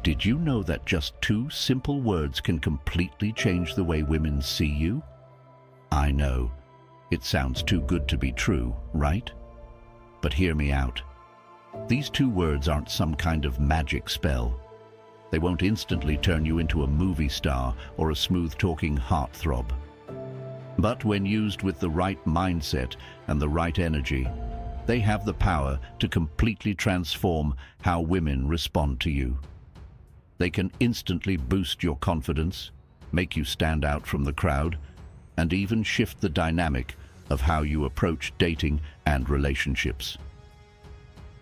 Did you know that just two simple words can completely change the way women see you? I know, it sounds too good to be true, right? But hear me out. These two words aren't some kind of magic spell. They won't instantly turn you into a movie star or a smooth-talking heartthrob. But when used with the right mindset and the right energy, they have the power to completely transform how women respond to you. They can instantly boost your confidence, make you stand out from the crowd, and even shift the dynamic of how you approach dating and relationships.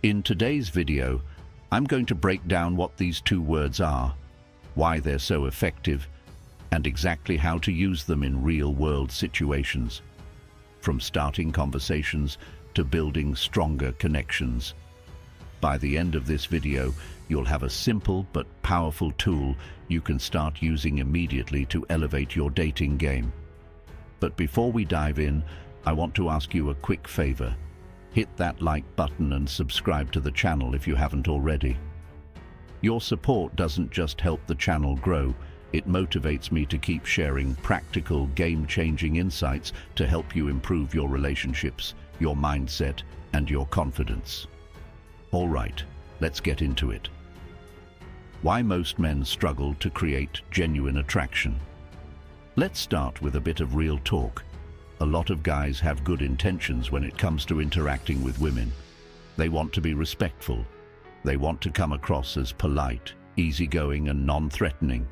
In today's video, I'm going to break down what these two words are, why they're so effective, and exactly how to use them in real-world situations, from starting conversations to building stronger connections. By the end of this video, you'll have a simple but powerful tool you can start using immediately to elevate your dating game. But before we dive in, I want to ask you a quick favor. Hit that like button and subscribe to the channel if you haven't already. Your support doesn't just help the channel grow, it motivates me to keep sharing practical, game-changing insights to help you improve your relationships, your mindset, and your confidence. All right, let's get into it. Why most men struggle to create genuine attraction. Let's start with a bit of real talk. A lot of guys have good intentions when it comes to interacting with women. They want to be respectful. They want to come across as polite, easygoing, and non-threatening.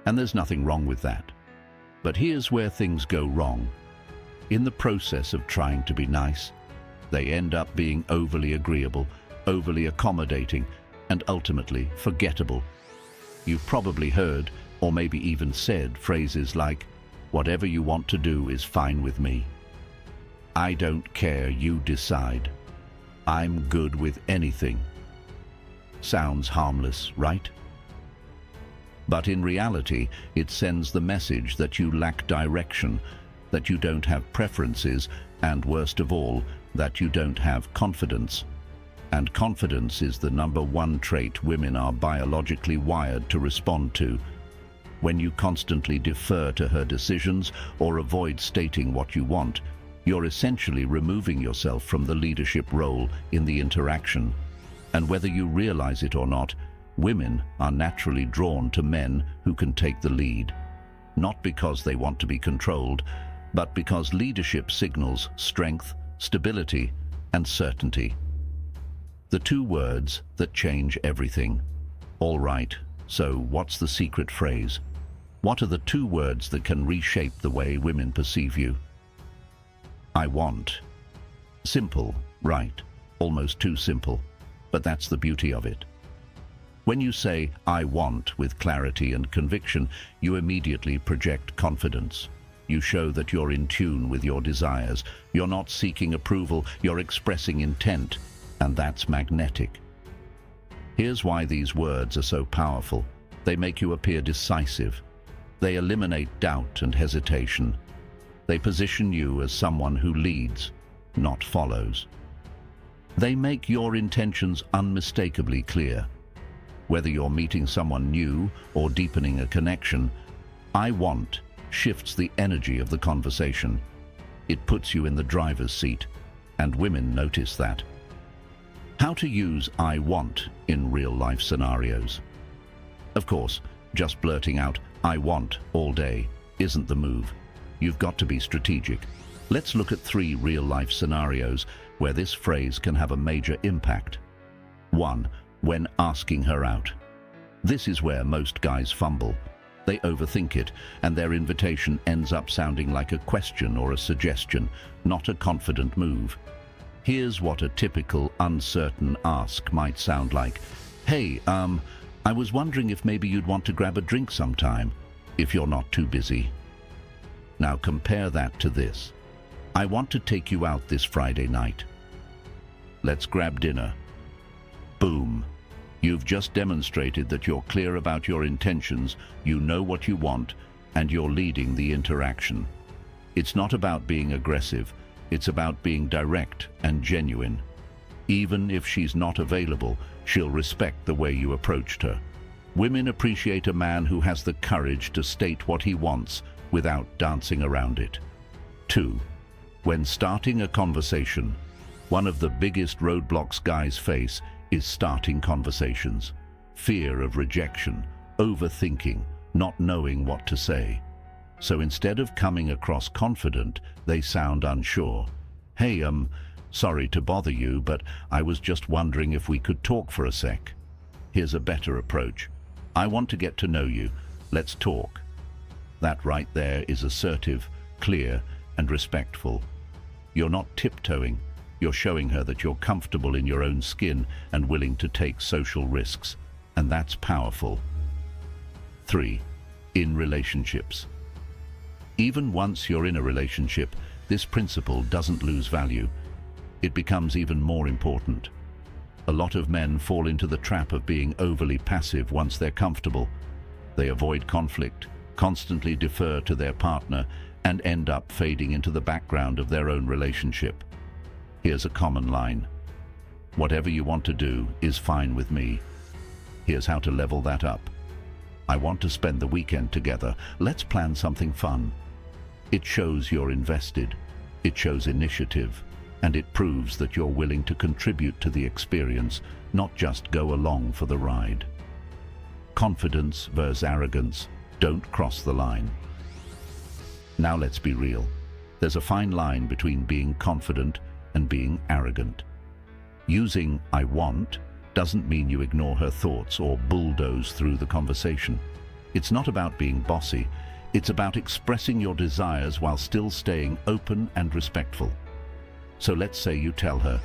And there's nothing wrong with that. But here's where things go wrong. In the process of trying to be nice, they end up being overly agreeable, overly accommodating, and ultimately forgettable. You've probably heard, or maybe even said, phrases like, "Whatever you want to do is fine with me." "I don't care, you decide." "I'm good with anything." Sounds harmless, right? But in reality, it sends the message that you lack direction, that you don't have preferences, and worst of all, that you don't have confidence. And confidence is the number one trait women are biologically wired to respond to. When you constantly defer to her decisions or avoid stating what you want, you're essentially removing yourself from the leadership role in the interaction. And whether you realize it or not, women are naturally drawn to men who can take the lead. Not because they want to be controlled, but because leadership signals strength, stability, and certainty. The two words that change everything. All right, so what's the secret phrase? What are the two words that can reshape the way women perceive you? I want. Simple, right? Almost too simple. But that's the beauty of it. When you say, "I want," with clarity and conviction, you immediately project confidence. You show that you're in tune with your desires. You're not seeking approval, you're expressing intent, and that's magnetic. Here's why these words are so powerful. They make you appear decisive. They eliminate doubt and hesitation. They position you as someone who leads, not follows. They make your intentions unmistakably clear. Whether you're meeting someone new or deepening a connection, "I want" shifts the energy of the conversation. It puts you in the driver's seat, and women notice that. How to use "I want" in real-life scenarios. Of course, just blurting out "I want" all day isn't the move. You've got to be strategic. Let's look at 3 real-life scenarios where this phrase can have a major impact. 1. When asking her out. This is where most guys fumble. They overthink it, and their invitation ends up sounding like a question or a suggestion, not a confident move. Here's what a typical uncertain ask might sound like. "Hey, I was wondering if maybe you'd want to grab a drink sometime, if you're not too busy." Now compare that to this. "I want to take you out this Friday night. Let's grab dinner." Boom. You've just demonstrated that you're clear about your intentions, you know what you want, and you're leading the interaction. It's not about being aggressive, it's about being direct and genuine. Even if she's not available, she'll respect the way you approached her. Women appreciate a man who has the courage to state what he wants without dancing around it. 2. When starting a conversation, one of the biggest roadblocks guys face is starting conversations. Fear of rejection, overthinking, not knowing what to say. So instead of coming across confident, they sound unsure. Hey, sorry to bother you, but I was just wondering if we could talk for a sec. Here's a better approach. I want to get to know you. Let's talk. That right there is assertive, clear, and respectful. You're not tiptoeing. You're showing her that you're comfortable in your own skin and willing to take social risks. And that's powerful. 3. In relationships. Even once you're in a relationship, this principle doesn't lose value. It becomes even more important. A lot of men fall into the trap of being overly passive once they're comfortable. They avoid conflict, constantly defer to their partner, and end up fading into the background of their own relationship. Here's a common line. Whatever you want to do is fine with me. Here's how to level that up. I want to spend the weekend together. Let's plan something fun. It shows you're invested. It shows initiative. And it proves that you're willing to contribute to the experience, not just go along for the ride. Confidence versus arrogance. Don't cross the line. Now let's be real. There's a fine line between being confident and being arrogant. Using "I want" doesn't mean you ignore her thoughts or bulldoze through the conversation. It's not about being bossy. It's about expressing your desires while still staying open and respectful. So let's say you tell her,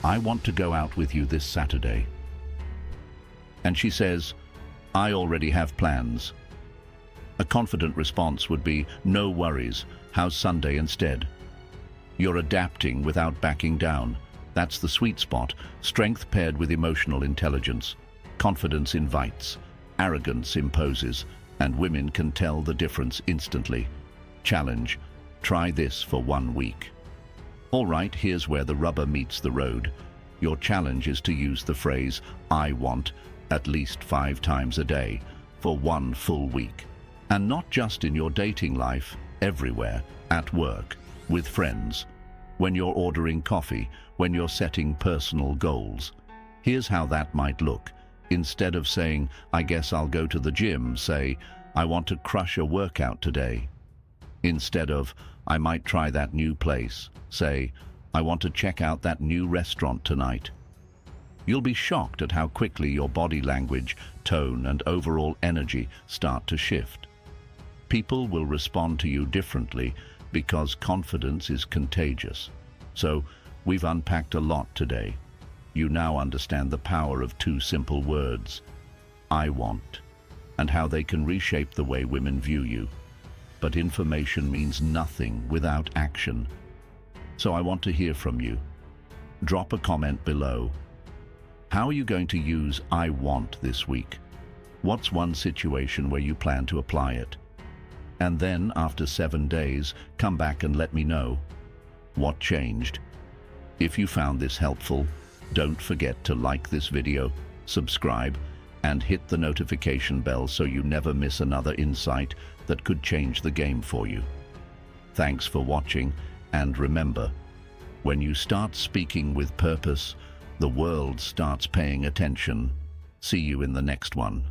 "I want to go out with you this Saturday." And she says, "I already have plans." A confident response would be, "No worries, how's Sunday instead?" You're adapting without backing down. That's the sweet spot, strength paired with emotional intelligence. Confidence invites, arrogance imposes, and women can tell the difference instantly. Challenge, try this for 1 week. All right, here's where the rubber meets the road. Your challenge is to use the phrase, "I want," at least 5 times a day, for 1 full week. And not just in your dating life, everywhere, at work, with friends, when you're ordering coffee, when you're setting personal goals. Here's how that might look. Instead of saying, "I guess I'll go to the gym," say, "I want to crush a workout today." Instead of, "I might try that new place," say, "I want to check out that new restaurant tonight." You'll be shocked at how quickly your body language, tone, and overall energy start to shift. People will respond to you differently because confidence is contagious. So, we've unpacked a lot today. You now understand the power of 2 simple words, "I want," and how they can reshape the way women view you. But information means nothing without action. So I want to hear from you. Drop a comment below. How are you going to use "I want" this week? What's one situation where you plan to apply it? And then, after 7 days, come back and let me know. What changed? If you found this helpful, don't forget to like this video, subscribe, and hit the notification bell so you never miss another insight that could change the game for you. Thanks for watching, and remember, when you start speaking with purpose, the world starts paying attention. See you in the next one.